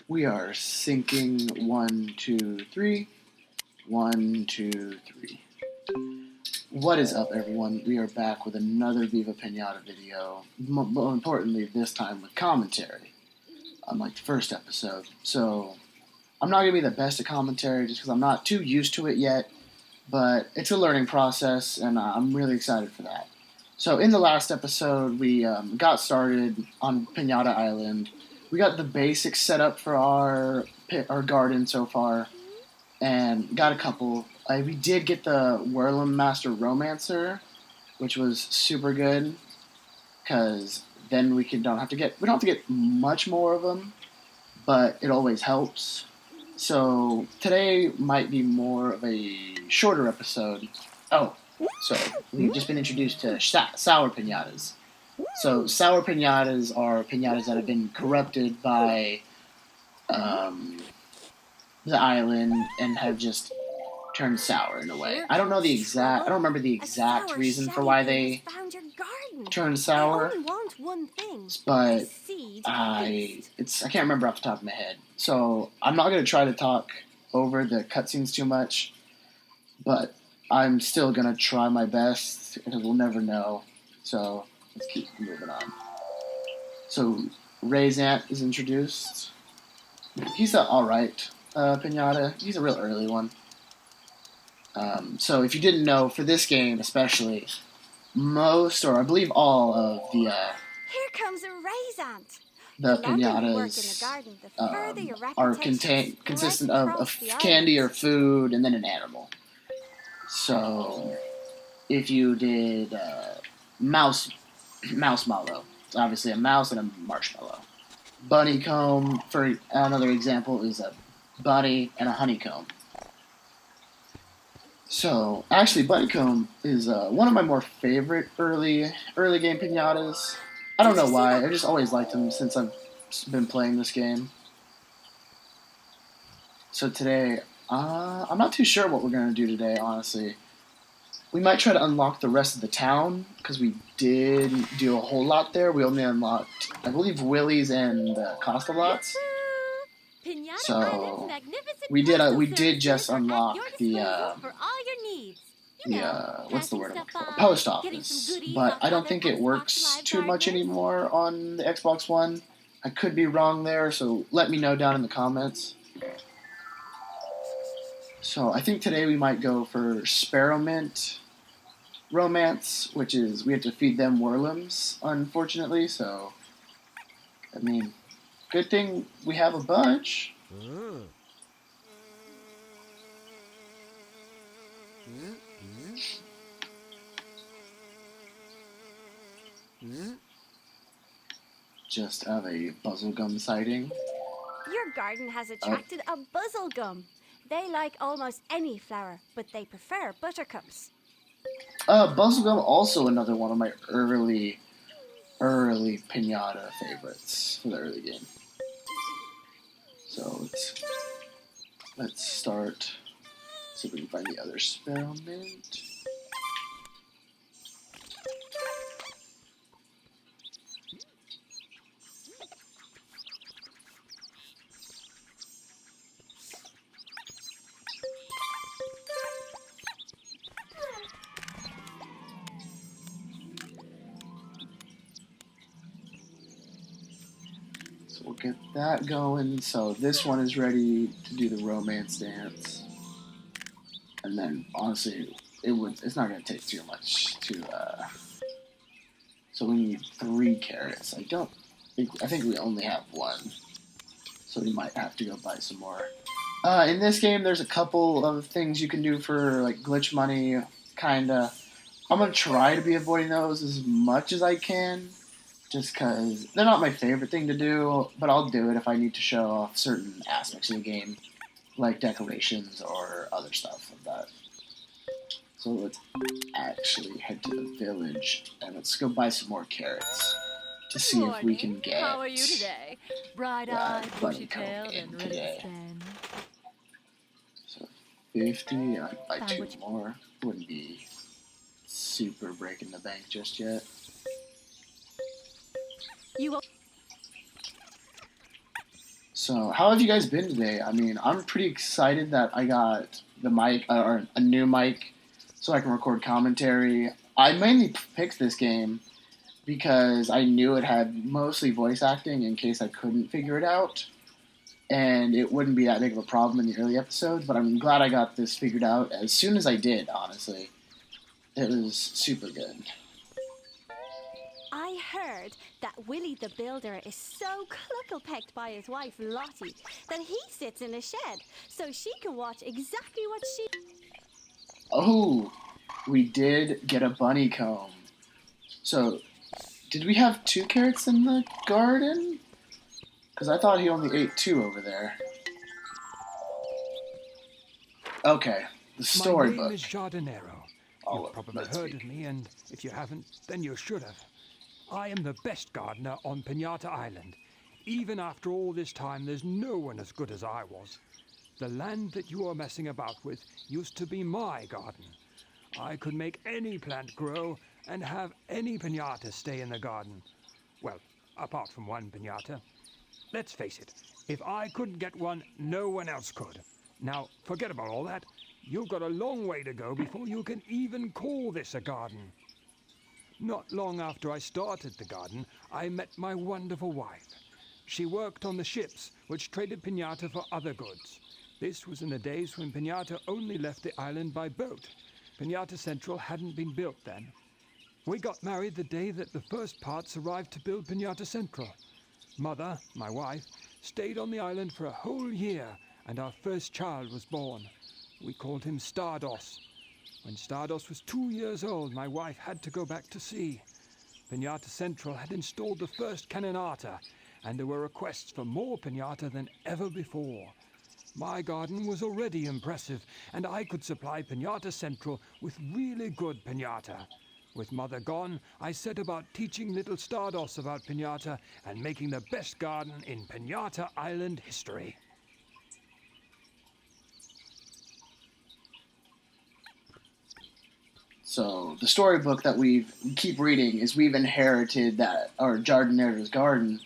We are syncing 1, 2, 3. 1, 2, 3. What is up, everyone? We are back with another Viva Pinata video. More importantly, this time with commentary, unlike the first episode. So, I'm not going to be the best at commentary just because I'm not too used to it yet, but it's a learning process, and I'm really excited for that. So, in the last episode, we got started on Pinata Island. We got the basics set up for our garden so far, and got a couple. We did get the Whirlum Master Romancer, which was super good, because then we don't have to get much more of them, but it always helps. So today might be more of a shorter episode. Oh, so we've just been introduced to sour pinatas. So sour pinatas are pinatas that have been corrupted by the island and have just turned sour in a way. I don't remember the exact reason for why they turned sour, but I can't remember off the top of my head. So I'm not going to try to talk over the cutscenes too much, but I'm still going to try my best because we'll never know. So let's keep moving on. So Ray's aunt is introduced. He's an alright pinata. He's a real early one. So if you didn't know, for this game especially, most, or I believe all of the Here comes a Ray's aunt. the pinatas are consistent of candy or food and then an animal. So if you did marshmallow, it's obviously a mouse and a marshmallow. Bunnycomb, for another example, is a bunny and a honeycomb. So, actually, Bunnycomb is one of my more favorite early game pinatas. I don't know why, I just always liked them since I've been playing this game. So today, I'm not too sure what we're going to do today, honestly. We might try to unlock the rest of the town, because we did do a whole lot there. We only unlocked, I believe, Willie's and Costa lots. So we did just unlock the what's the word I'm looking for? Post office, but I don't think it works too much anymore on the Xbox One. I could be wrong there, so let me know down in the comments. So I think today we might go for Spearmint Romance, which is we have to feed them Whirlums, unfortunately. So I mean, good thing we have a bunch. Just have a buzzlegum sighting. Your garden has attracted a buzzlegum. They like almost any flower, but they prefer buttercups. Buzzlegum, also another one of my early pinata favorites for the early game. So let's start. See if we can find the other Spearmint. So we'll get that going. So this one is ready to do the romance dance. And then, honestly, it's not going to take too much to, so we need 3 carrots. I think we only have 1. So we might have to go buy some more. In this game, there's a couple of things you can do for, like, glitch money, kinda. I'm going to try to be avoiding those as much as I can, just because they're not my favorite thing to do, but I'll do it if I need to show off certain aspects of the game, like decorations or other stuff like that. So let's actually head to the village and let's go buy some more carrots to see if we can get How are you today? Bright-eyed, bushy-tailed, and ready to spend. So 50, I'd buy 2 more. Wouldn't be super breaking the bank just yet. So, how have you guys been today? I mean, I'm pretty excited that I got the mic or a new mic so I can record commentary. I mainly picked this game because I knew it had mostly voice acting in case I couldn't figure it out, and it wouldn't be that big of a problem in the early episodes, but I'm glad I got this figured out as soon as I did, honestly. It was super good. I heard that Willie the Builder is so cluckle-pecked by his wife Lottie that he sits in a shed so she can watch exactly what she... Oh, we did get a bunny comb. So, did we have 2 carrots in the garden? Because I thought he only ate 2 over there. Okay, the storybook. My name is Jardinero. You've probably heard of me, and if you haven't, then you should have. I am the best gardener on Pinata Island. Even after all this time, there's no one as good as I was. The land that you are messing about with used to be my garden. I could make any plant grow and have any pinata stay in the garden. Well, apart from one pinata. Let's face it, if I couldn't get one, no one else could. Now, forget about all that. You've got a long way to go before you can even call this a garden. Not long after I started the garden, I met my wonderful wife. She worked on the ships which traded pinata for other goods. This was in the days when pinata only left the island by boat. Pinata Central hadn't been built then. We got married the day that the first parts arrived to build Pinata Central. Mother, my wife, stayed on the island for a whole year, and our first child was born. We called him Stardust. When Stardust was 2 years old, my wife had to go back to sea. Pinata Central had installed the first canonata, and there were requests for more pinata than ever before. My garden was already impressive, and I could supply Pinata Central with really good pinata. With Mother gone, I set about teaching little Stardust about pinata and making the best garden in Pinata Island history. So the storybook that we keep reading is we've inherited that our Jardinero's garden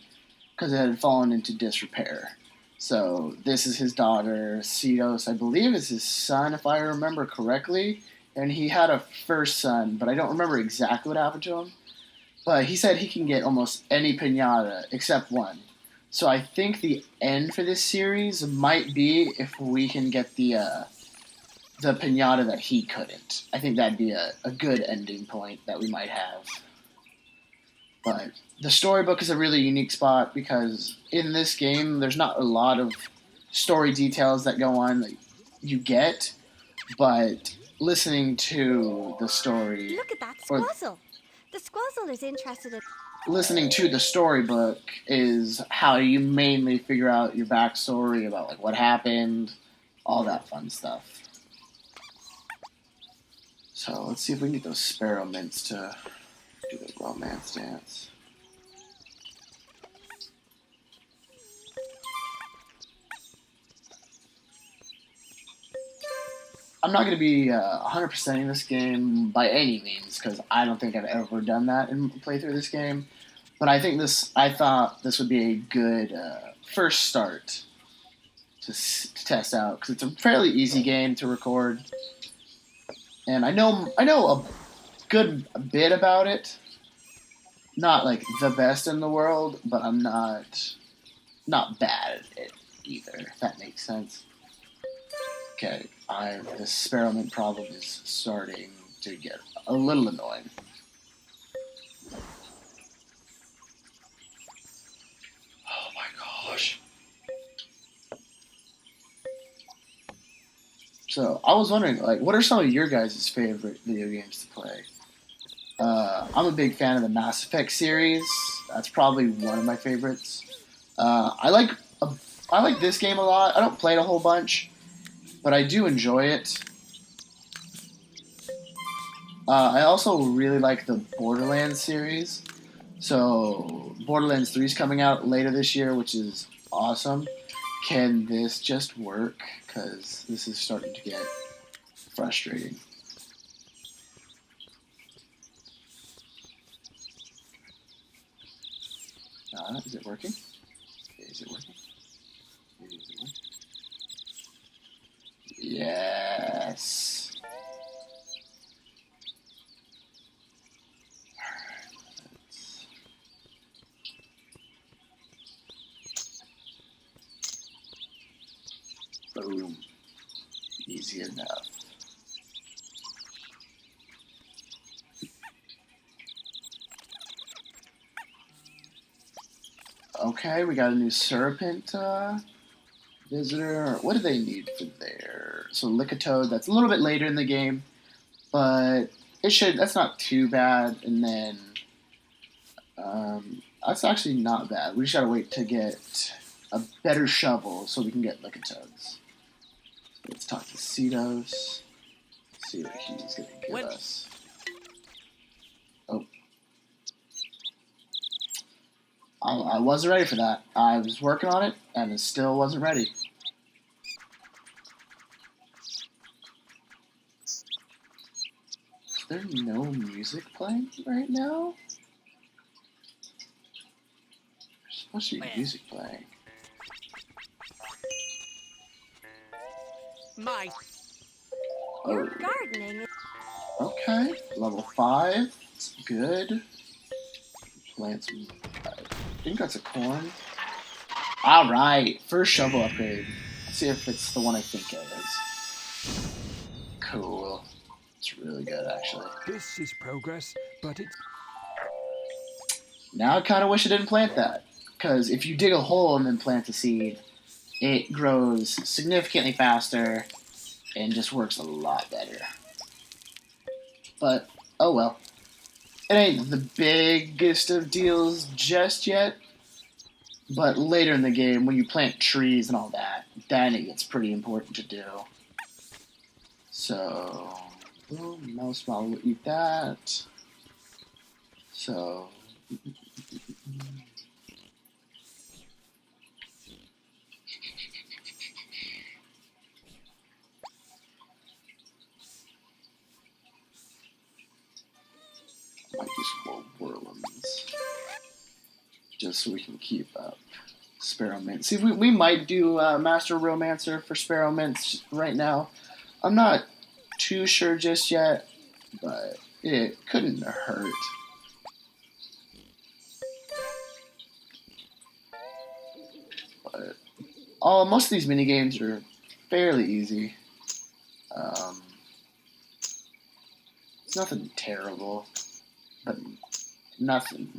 because it had fallen into disrepair. So this is his daughter, Cedos, I believe is his son, if I remember correctly. And he had a first son, but I don't remember exactly what happened to him. But he said he can get almost any pinata except one. So I think the end for this series might be if we can get the pinata that he couldn't. I think that'd be a good ending point that we might have. But the storybook is a really unique spot because in this game, there's not a lot of story details that go on that you get, but listening to the story... Look at that squazzle. The squazzle is interested in... Listening to the storybook is how you mainly figure out your backstory about like what happened, all that fun stuff. So let's see if we can get those sparrow mints to do the romance dance. I'm not going to be 100%ing this game by any means because I don't think I've ever done that in a playthrough of this game. But I thought this would be a good first start to test out because it's a fairly easy game to record. And I know a good bit about it. Not like the best in the world, but I'm not bad at it either, if that makes sense. Okay, the experiment problem is starting to get a little annoying. Oh my gosh. So, I was wondering, like, what are some of your guys' favorite video games to play? I'm a big fan of the Mass Effect series. That's probably one of my favorites. I like this game a lot. I don't play it a whole bunch, but I do enjoy it. I also really like the Borderlands series. So, Borderlands 3 is coming out later this year, which is awesome. Can this just work? Because this is starting to get frustrating. Is it working? Is it working? Yes. Boom. Easy enough. Okay, we got a new serpent visitor. What do they need for there? So Lickatoad, that's a little bit later in the game, but that's not too bad. And then that's actually not bad. We just gotta wait to get a better shovel so we can get Lickatoads. Let's talk to Cedos. See what he's gonna give us. Oh. I wasn't ready for that. I was working on it, and it still wasn't ready. Is there no music playing right now? There's supposed to be music playing. Your gardening is... Okay, level 5. It's good. Plant some... I think that's a corn. Alright, first shovel upgrade. Let's see if it's the one I think it is. Cool. It's really good, actually. This is progress, but it's... Now I kind of wish I didn't plant that. Because if you dig a hole and then plant a seed, it grows significantly faster and just works a lot better. But, oh well. It ain't the biggest of deals just yet. But later in the game, when you plant trees and all that, then it gets pretty important to do. So, mouse model will eat that. So, might do some more whirlwinds. Just so we can keep up. Sparrow Mint. See, we might do Master Romancer for Sparrow Mints right now. I'm not too sure just yet, but it couldn't hurt. But most of these mini games are fairly easy. It's nothing terrible, but nothing.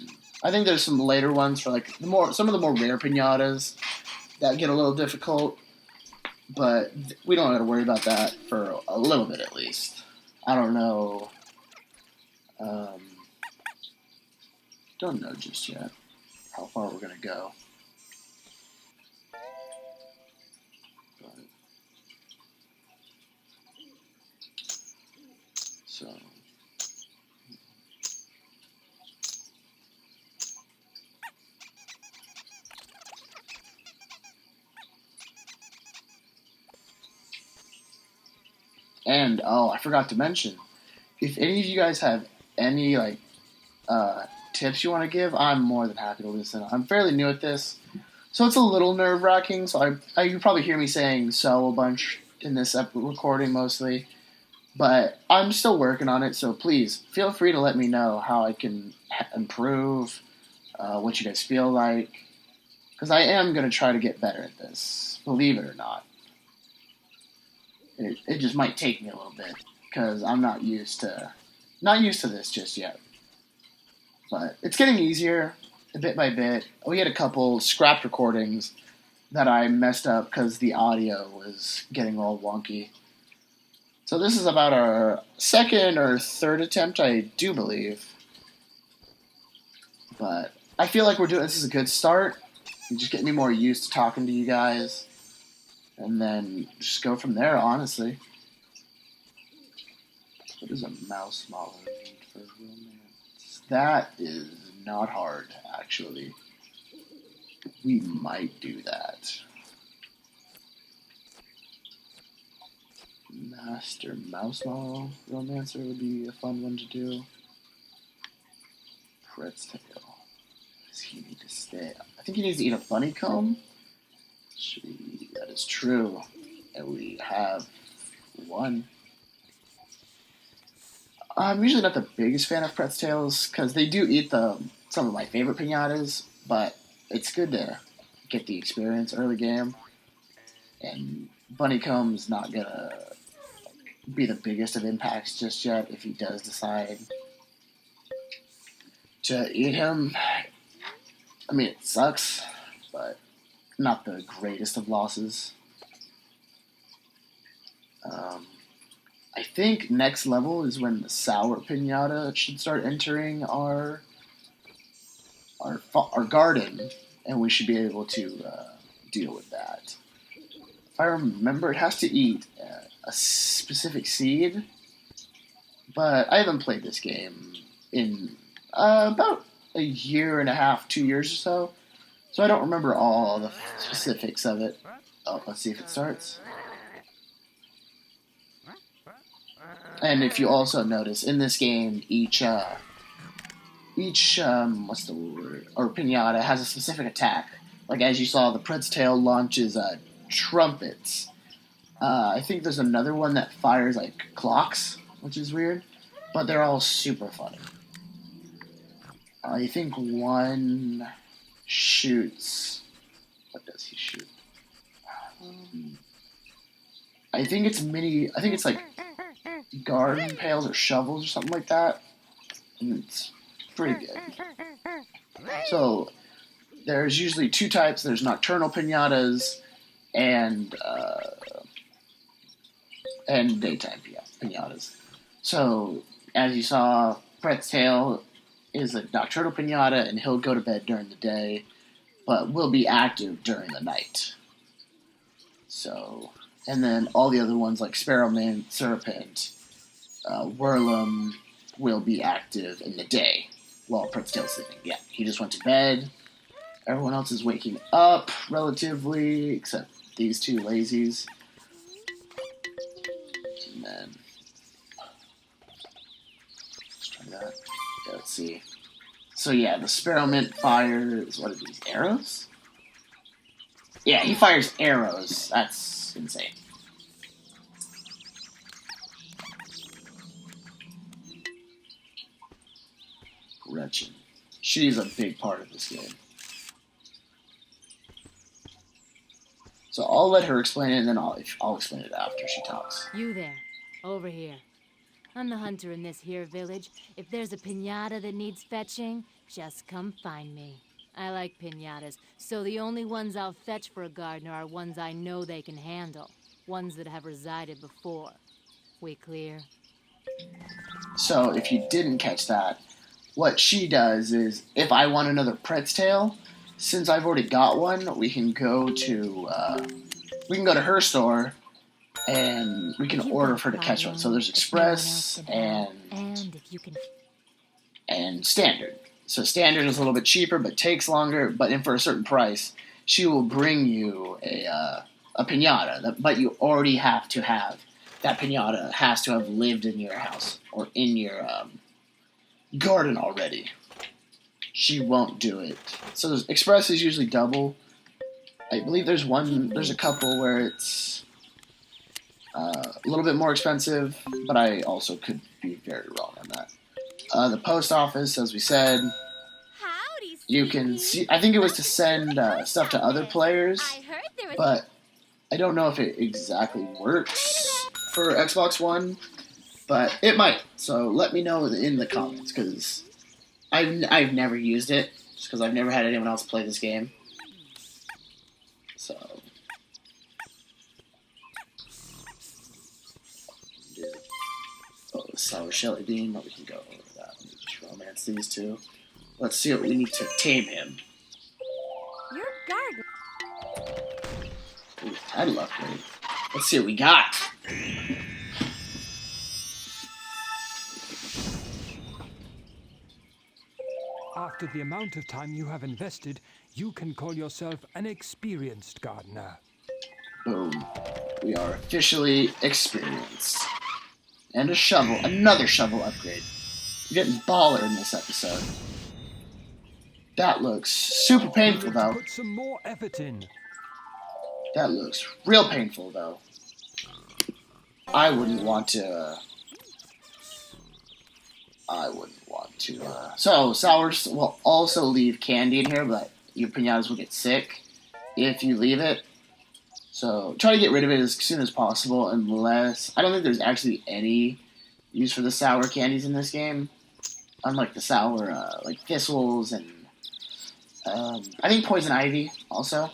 I think there's some later ones for like some of the more rare pinatas that get a little difficult, but we don't have to worry about that for a little bit at least. I don't know. Don't know just yet how far we're gonna go. But, so. And, I forgot to mention, if any of you guys have any, tips you want to give, I'm more than happy to listen. I'm fairly new at this, so it's a little nerve-wracking, so you probably hear me saying so a bunch in this recording mostly, but I'm still working on it, so please, feel free to let me know how I can improve, what you guys feel like, because I am going to try to get better at this, believe it or not. It just might take me a little bit because I'm not used to this just yet. But it's getting easier bit by bit. We had a couple scrapped recordings that I messed up because the audio was getting all wonky. So this is about our second or third attempt, I do believe. But I feel like this is a good start. You just get me more used to talking to you guys. And then just go from there, honestly. What does a mouse model need for romance? That is not hard, actually. We might do that. Master mouse model romancer would be a fun one to do. Pret's tail. Does he need to stay? I think he needs to eat a bunny comb. That is true. And we have 1. I'm usually not the biggest fan of Pretz Tails because they do eat some of my favorite pinatas, but it's good to get the experience early game. And Bunnycomb's not gonna be the biggest of impacts just yet if he does decide to eat him. I mean, it sucks, but not the greatest of losses. I think next level is when the sour pinata should start entering our garden, and we should be able to deal with that. If I remember, it has to eat a specific seed, but I haven't played this game in about a year and a half, 2 years or so I don't remember all the specifics of it. Oh, let's see if it starts. And if you also notice, in this game, each what's the word, or pinata has a specific attack. Like as you saw, the Pretz Tail launches trumpets. I think there's another one that fires like clocks, which is weird, but they're all super funny. I think one shoots. What does he shoot? I think it's like garden pails or shovels or something like that. And it's pretty good. So there's usually 2 types. There's nocturnal pinatas and daytime pinatas. So as you saw, Pretz Tail is a nocturnal pinata, and he'll go to bed during the day, but will be active during the night. So, and then all the other ones like Sparrowmint, Serpent, Whirlum will be active in the day while Pretz Tail's sleeping. Yeah, he just went to bed. Everyone else is waking up relatively, except these 2 lazies. And then let's try that. Yeah, let's see. So yeah, the Sparrowmint fires, what are these, arrows? Yeah, he fires arrows. That's insane. Gretchen. She's a big part of this game. So I'll let her explain it, and then I'll explain it after she talks. You there, over here. I'm the hunter in this here village. If there's a pinata that needs fetching, just come find me. I like pinatas, so the only ones I'll fetch for a gardener are ones I know they can handle. Ones that have resided before. We clear? So if you didn't catch that, what she does is, if I want another Pretz Tail, since I've already got one, we can go to her store, and we can order for her to catch one. So there's Express and Standard. So Standard is a little bit cheaper, but takes longer. But for a certain price, she will bring you a pinata. But you already have to have that pinata has to have lived in your house or in your garden already. She won't do it. So Express is usually double. I believe there's a couple where it's a little bit more expensive, but I also could be very wrong on that. The post office, as we said, you can see. I think it was to send stuff to other players, but I don't know if it exactly works for Xbox One, but it might. So let me know in the comments, because I've never used it, just because I've never had anyone else play this game. So sour shelly bean, but we can go over that. Let me just romance these 2. Let's see what we need to tame him. Your garden. Ooh, title upgrade. Let's see what we got. After the amount of time you have invested, you can call yourself an experienced gardener. Boom. We are officially experienced. And a shovel. Another shovel upgrade. We're getting baller in this episode. That looks super painful, though. Put some more effort in. That looks real painful, though. I wouldn't want to. So sours will also leave candy in here, but your pinatas will get sick if you leave it. So try to get rid of it as soon as possible, unless I don't think there's actually any use for the sour candies in this game, unlike the sour like thistles and I think poison ivy also,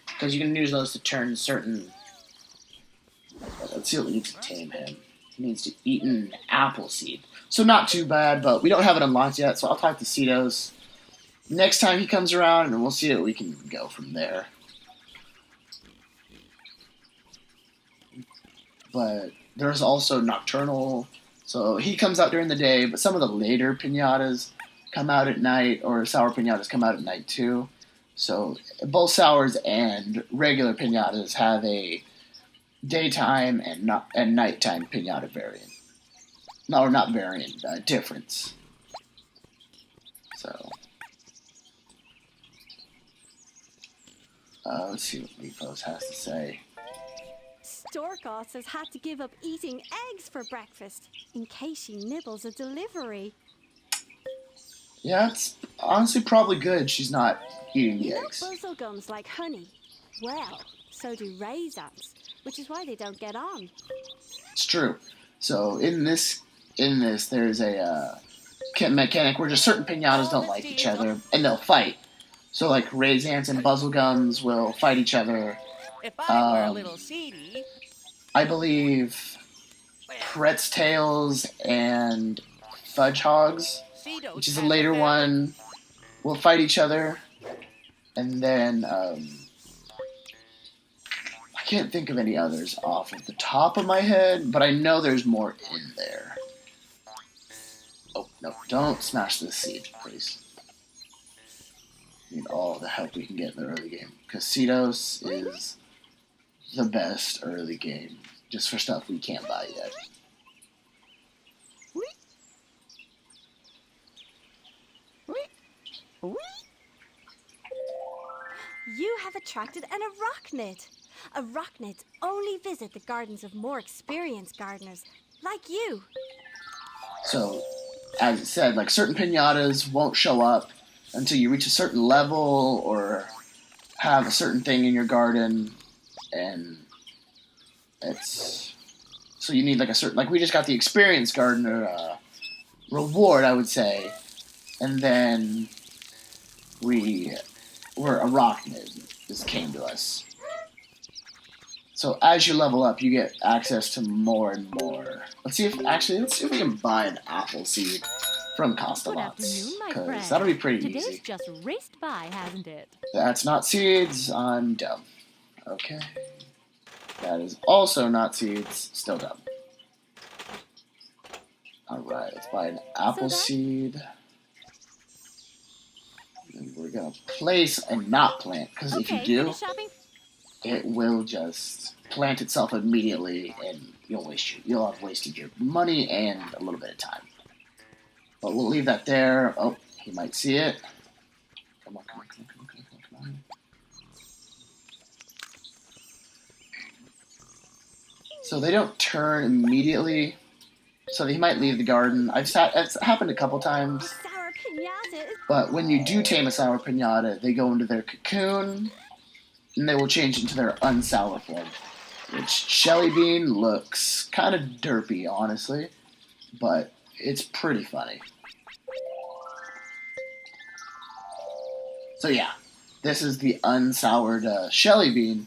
because you can use those to turn certain. Let's see what we need to tame him. He needs to eat an apple seed. So not too bad, but we don't have it unlocked yet, so I'll talk to Cedos next time he comes around, and we'll see what we can go from there. But there's also Nocturnal, so he comes out during the day, but some of the later pinatas come out at night, or sour pinatas come out at night too. So both sours and regular pinatas have a daytime and nighttime pinata variant. No, or not variant, difference. So, let's see what Lefos has to say. Storkos has had to give up eating eggs for breakfast in case she nibbles a delivery. Yeah, it's honestly probably good she's not eating the You know eggs. buzzlegums like honey? Well, so do raisins, which is why they don't get on. It's true. So in this, there's a mechanic where just certain pinatas don't like each other, and they'll fight. So like raisins and buzzlegums will fight each other. If I were a little seedy, I believe Pretz Tails and Fudge Hogs, which is a later one, will fight each other. And then I can't think of any others off of the top of my head, but I know there's more in there. Oh, no, don't smash this seed, please. Need all the help we can get in the early game. Casitos is the best early game, just for stuff we can't buy yet. You have attracted an arachnid. Arachnids only visit the gardens of more experienced gardeners, like you. So, as it said, like certain pinatas won't show up until you reach a certain level or have a certain thing in your garden, and it's so you need like a certain, like we just got the experienced gardener reward, I would say, and then arachnid just came to us. So as you level up, you get access to more and more. Let's see if we can buy an apple seed from Good Costalots, afternoon, my because friend. that'll be pretty Today's easy. just raced by, hasn't it? That's not seeds. I'm dumb. Okay. That is also not seeds. Still dumb. Alright, let's buy an apple seed. And we're going to place and not plant, because if you Okay, do, finish shopping. it will just plant itself immediately, and you'll have wasted your money and a little bit of time. But we'll leave that there. Oh, he might see it. Come on. So they don't turn immediately, so he might leave the garden. It's happened a couple times. Sour pinata is... But when you do tame a sour pinata, they go into their cocoon, and they will change into their unsour form. Which Shelly Bean looks kind of derpy, honestly, but it's pretty funny. So yeah, this is the unsoured Shelly Bean,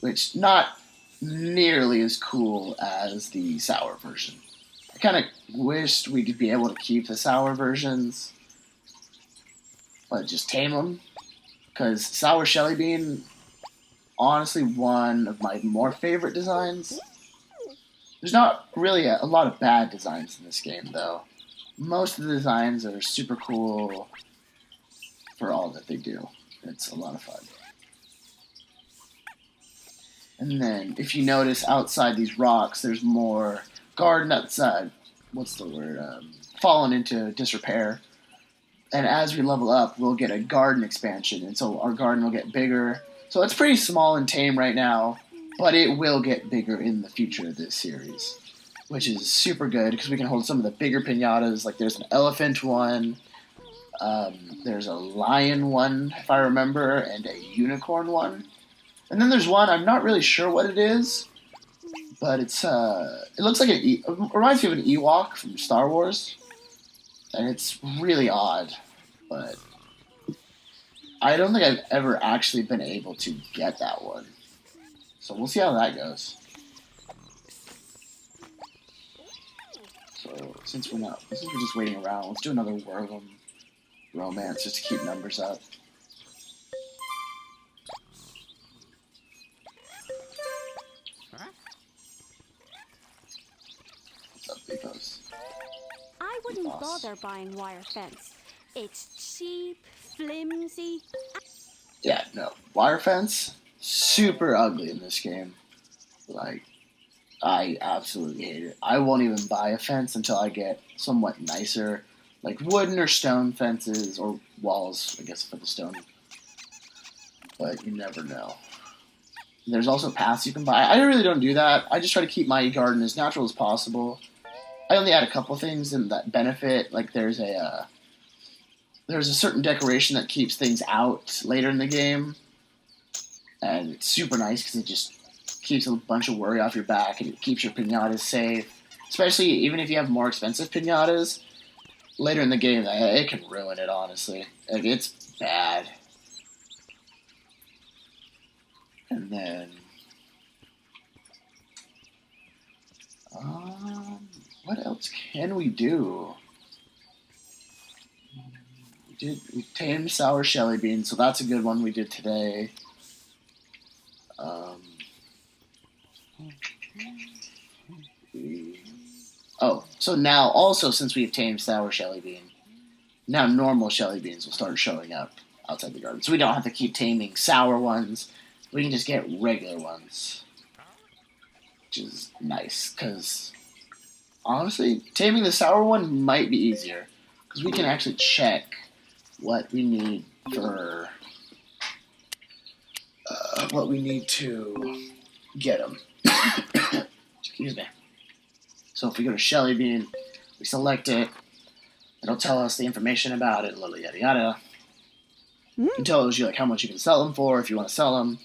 which not nearly as cool as the sour version. I kind of wished we could be able to keep the sour versions, but just tame them, because sour Shelly Bean, honestly, one of my more favorite designs. There's not really a lot of bad designs in this game, though. Most of the designs are super cool for all that they do. It's a lot of fun. And then, if you notice outside these rocks, there's more garden that's, fallen into disrepair. And as we level up, we'll get a garden expansion, and so our garden will get bigger. So it's pretty small and tame right now, but it will get bigger in the future of this series, which is super good because we can hold some of the bigger pinatas. Like there's an elephant one, there's a lion one, if I remember, and a unicorn one. And then there's one, I'm not really sure what it is, but it looks like it reminds me of an Ewok from Star Wars. And it's really odd, but I don't think I've ever actually been able to get that one. So we'll see how that goes. So since we're just waiting around, let's do another Whirlum romance just to keep numbers up. What's up, Bigos? I wouldn't bother buying wire fence. It's cheap, flimsy. Yeah, no. Wire fence, super ugly in this game. Like, I absolutely hate it. I won't even buy a fence until I get somewhat nicer, like wooden or stone fences, or walls, I guess, for the stone. But you never know. There's also paths you can buy. I really don't do that. I just try to keep my garden as natural as possible. I only add a couple things in that benefit. Like there's a certain decoration that keeps things out later in the game, and it's super nice because it just keeps a bunch of worry off your back and it keeps your pinatas safe. Especially even if you have more expensive pinatas later in the game, it can ruin it. Honestly, like, it's bad. And then, what else can we do? We tamed sour shelly beans, so that's a good one we did today. So now also since we've tamed sour shelly bean, now normal shelly beans will start showing up outside the garden. So we don't have to keep taming sour ones. We can just get regular ones, which is nice because honestly, taming the sour one might be easier because we can actually check what we need for what we need to get them. Excuse me. So if we go to Shelly Bean, we select it. It'll tell us the information about it, yada yada. It tells you like how much you can sell them for if you want to sell them.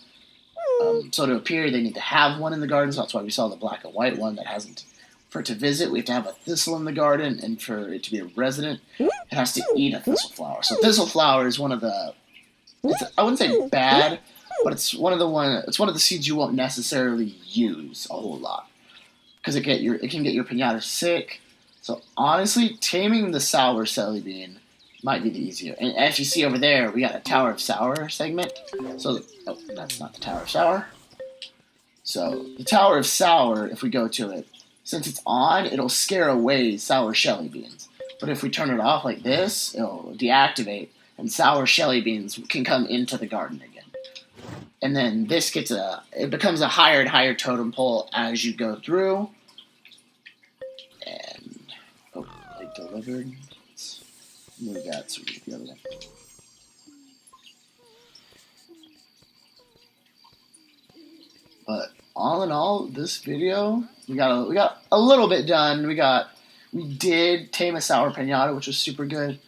So to appear, they need to have one in the garden. So that's why we saw the black and white one that hasn't. For it to visit, we have to have a thistle in the garden, and for it to be a resident, it has to eat a thistle flower. So thistle flower is one of the. I wouldn't say bad, but it's one of the seeds you won't necessarily use a whole lot because it can get your pinata sick. So honestly, taming the sour shelly bean might be the easier. And as you see over there, we got a Tower of Sour segment. So that's not the Tower of Sour. So the Tower of Sour, if we go to it, since it's on, it'll scare away sour shelly beans. But if we turn it off like this, it'll deactivate, and sour shelly beans can come into the garden again. And then this it becomes a higher and higher totem pole as you go through. And, they delivered. Let's move that so we get the other one. But all in all, this video, we got a little bit done. We did tame a sour pinata, which was super good.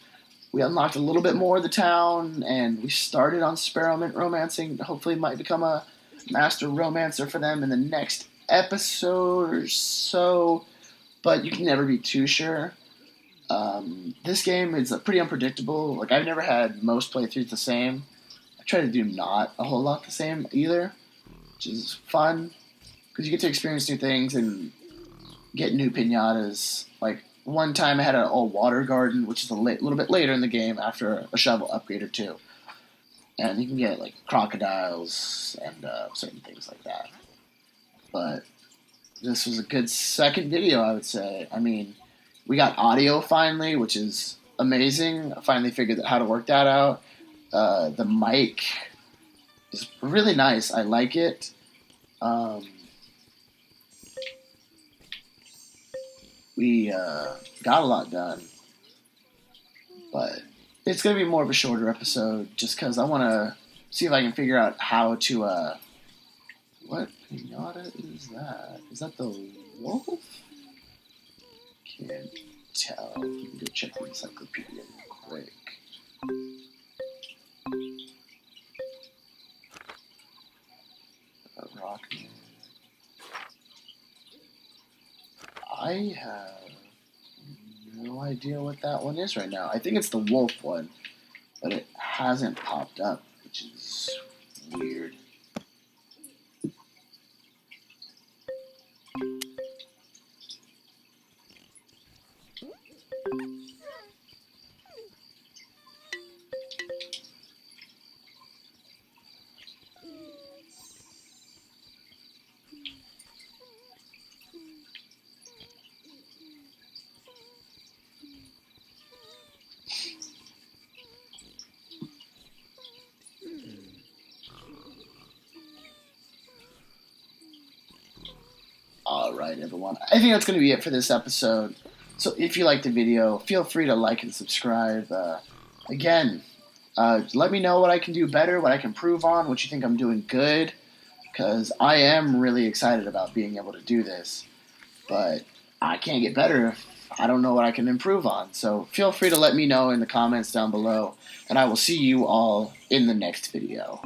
We unlocked a little bit more of the town, and we started on Spearmint romancing. Hopefully, it might become a master romancer for them in the next episode or so. But you can never be too sure. This game is pretty unpredictable. Like I've never had most playthroughs the same. I try to do not a whole lot the same either, which is fun because you get to experience new things and get new pinatas. Like one time I had an all-water garden, which is a little bit later in the game after a shovel upgrade or two. And you can get like crocodiles and certain things like that. But this was a good second video, I would say. I mean, we got audio finally, which is amazing. I finally figured out how to work that out. The mic is really nice. I like it. We got a lot done, but it's going to be more of a shorter episode just because I want to see if I can figure out how to What pinata is that? Is that the wolf? Can't tell. Let me go check the encyclopedia real quick. Rockman. I have no idea what that one is right now. I think it's the wolf one, but it hasn't popped up, which is weird. Alright, everyone. I think that's going to be it for this episode. So if you liked the video, feel free to like and subscribe. Again, let me know what I can do better, what I can improve on, what you think I'm doing good, because I am really excited about being able to do this. But I can't get better if I don't know what I can improve on. So feel free to let me know in the comments down below, and I will see you all in the next video.